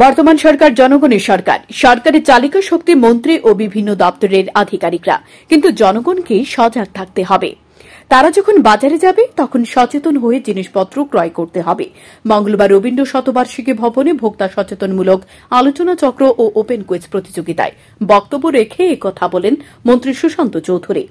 বর্তমান সরকার জনগণের সরকার। সরকারের চালিকা শক্তি মন্ত্রী ও বিভিন্ন দপ্তরের আধিকারিকরা, কিন্তু জনগণকে সজাগ থাকতে হবে। তারা যখন বাজারে যাবে তখন সচেতন হয়ে জিনিসপত্র ক্রয় করতে হবে। মঙ্গলবার রবীন্দ্র শতবার্ষিকী ভবনে ভোক্তা সচেতনমূলক আলোচনা চক্র ও ওপেন কুইজ প্রতিযোগিতায় বক্তব্য রেখে একথা বলেন মন্ত্রী সুশান্ত চৌধুরী।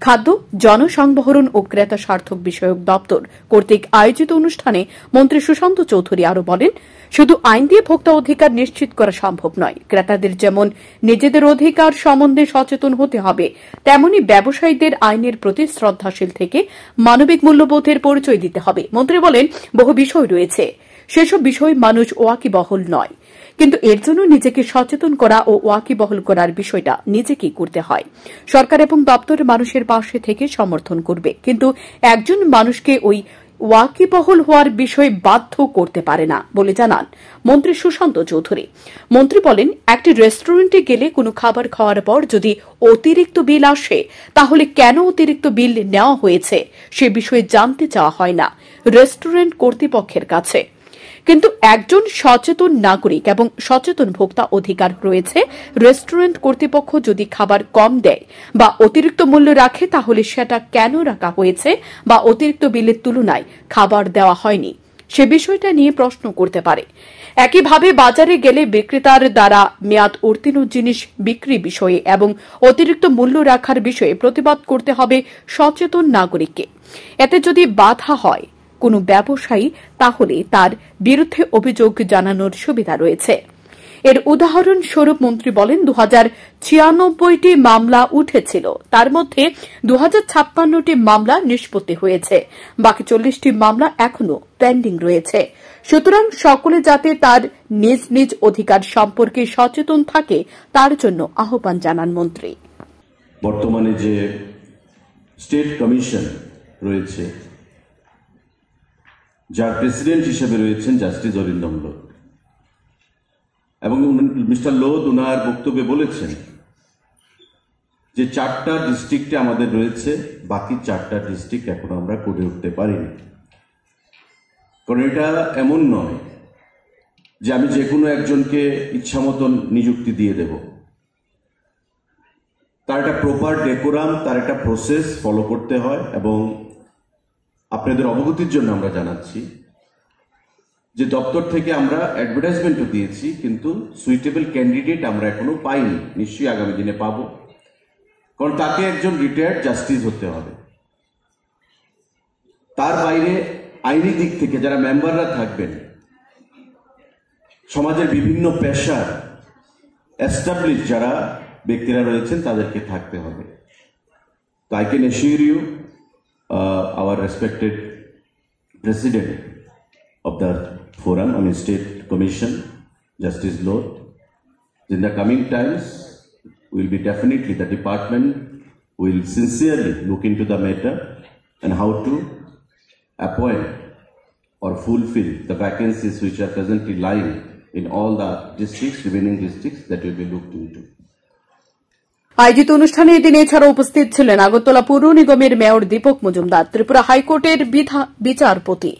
খাদ্য, জনসংবহন ও ক্রেতা স্বার্থক বিষয়ক দপ্তর কর্তৃক আয়োজিত অনুষ্ঠানে মন্ত্রী সুশান্ত চৌধুরী আরও বলেন, শুধু আইন দিয়ে ভোক্তা অধিকার নিশ্চিত করা সম্ভব নয়। ক্রেতাদের যেমন নিজেদের অধিকার সম্বন্ধে সচেতন হতে হবে, তেমনি ব্যবসায়ীদের আইনের প্রতি শ্রদ্ধাশীল থেকে মানবিক মূল্যবোধের পরিচয় দিতে হবে। মন্ত্রী বলেন, বহু বিষয় রয়েছে, সেসব বিষয় মানুষ ওয়াকিবহল নয়, কিন্তু এর জন্য নিজেকে সচেতন করা ও ওয়াকিবহল করার বিষয়টা নিজেকেই করতে হয়। সরকার এবং দপ্তর মানুষের পাশে থেকে সমর্থন করবে, কিন্তু একজন মানুষকে ওই ওয়াকিবহল হওয়ার বিষয়ে বাধ্য করতে পারে না বলে জানান মন্ত্রী সুশান্ত চৌধুরী। মন্ত্রী বলেন, একটি রেস্টুরেন্টে গেলে কোনো খাবার খাওয়ার পর যদি অতিরিক্ত বিল আসে, তাহলে কেন অতিরিক্ত বিল নেওয়া হয়েছে সে বিষয়ে জানতে চাওয়া হয় না রেস্টুরেন্ট কর্তৃপক্ষের কাছে। কিন্তু একজন সচেতন নাগরিক এবং সচেতন ভোক্তা অধিকার রয়েছে। রেস্টুরেন্ট কর্তৃপক্ষ যদি খাবার কম দেয় বা অতিরিক্ত মূল্য রাখে, তাহলে সেটা কেন রাখা হয়েছে বা অতিরিক্ত বিলের তুলনায় খাবার দেওয়া হয়নি সে বিষয়টা নিয়ে প্রশ্ন করতে পারে। একইভাবে বাজারে গেলে বিক্রেতার দ্বারা মেয়াদ উত্তীর্ণ জিনিস বিক্রি বিষয়ে এবং অতিরিক্ত মূল্য রাখার বিষয়ে প্রতিবাদ করতে হবে সচেতন নাগরিককে। এতে যদি বাধা হয় কোনো ব্যবসায়ী, তাহলে তার বিরুদ্ধে অভিযোগ জানানোর সুবিধা রয়েছে। এর উদাহরণস্বরূপ মন্ত্রী বলেন, 2096টি মামলা উঠেছিল, তার মধ্যে 2056টি মামলা নিষ্পত্তি হয়েছে, বাকি 40টি মামলা এখনো পেন্ডিং রয়েছে। সুতরাং সকলে যাতে তার নিজ নিজ অধিকার সম্পর্কে সচেতন থাকে, তার জন্য আহ্বান জানান মন্ত্রী। বর্তমানে যে স্টেট কমিশন রয়েছে, যার প্রেসিডেন্ট হিসেবে রয়েছেন জাস্টিস অরিন্দম লোধ, এবং মিস্টার লোধ ওনার বক্তব্যে বলেছেন যে 4টা ডিস্ট্রিক্টে আমাদের রয়েছে, বাকি 4টা ডিস্ট্রিক্ট এখনো আমরা করে উঠতে পারিনি। কারণ এটা এমন নয় যে আমি যে কোনো একজনকে ইচ্ছা মতন নিযুক্তি দিয়ে দেব। তার একটা প্রপার ডেকোরাম, তার একটা প্রসেস ফলো করতে হয়। এবং আপনাদের অবগতির জন্য আমরা জানাচ্ছি যে দপ্তর থেকে আমরা অ্যাডভার্টাইজমেন্টও দিয়েছি, কিন্তু সুইটেবল ক্যান্ডিডেট আমরা এখনো পাইনি। নিশ্চয়ই আগামী দিনে পাব, কারণ তাকে একজন রিটায়ার্ড জাস্টিস হতে হবে। তার বাইরে আইনি দিক থেকে যারা মেম্বাররা থাকবেন, সমাজের বিভিন্ন পেশার এস্টাবলিশ যারা ব্যক্তিরা রয়েছেন, তাদেরকে থাকতে হবে। তো I can assure you our respected President of the forum, State Commission, Justice Loth, in the coming times will be definitely the department will sincerely look into the matter and how to appoint or fulfill the vacancies which are presently lying in all the districts, remaining districts, that will be looked into. আয়োজিত অনুষ্ঠানে এদিন এছাড়া উপস্থিত ছিলেন আগরতলা পৌর নিগমের mayor Dipak Majumdar, Tripura হাইকোর্টের বিচারপতি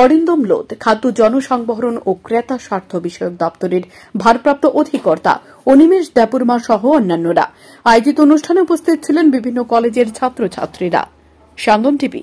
অরিন্দম লোধ, খাদ্য, জনসংবহন ও ক্রেতা স্বার্থ বিষয়ক দপ্তরের ভারপ্রাপ্ত অধিকর্তা অনিমেষ দেববর্মা সহ অন্যান্যরা। আয়োজিত অনুষ্ঠানে উপস্থিত ছিলেন বিভিন্ন কলেজের ছাত্রছাত্রীরা। স্পন্দন টিভি।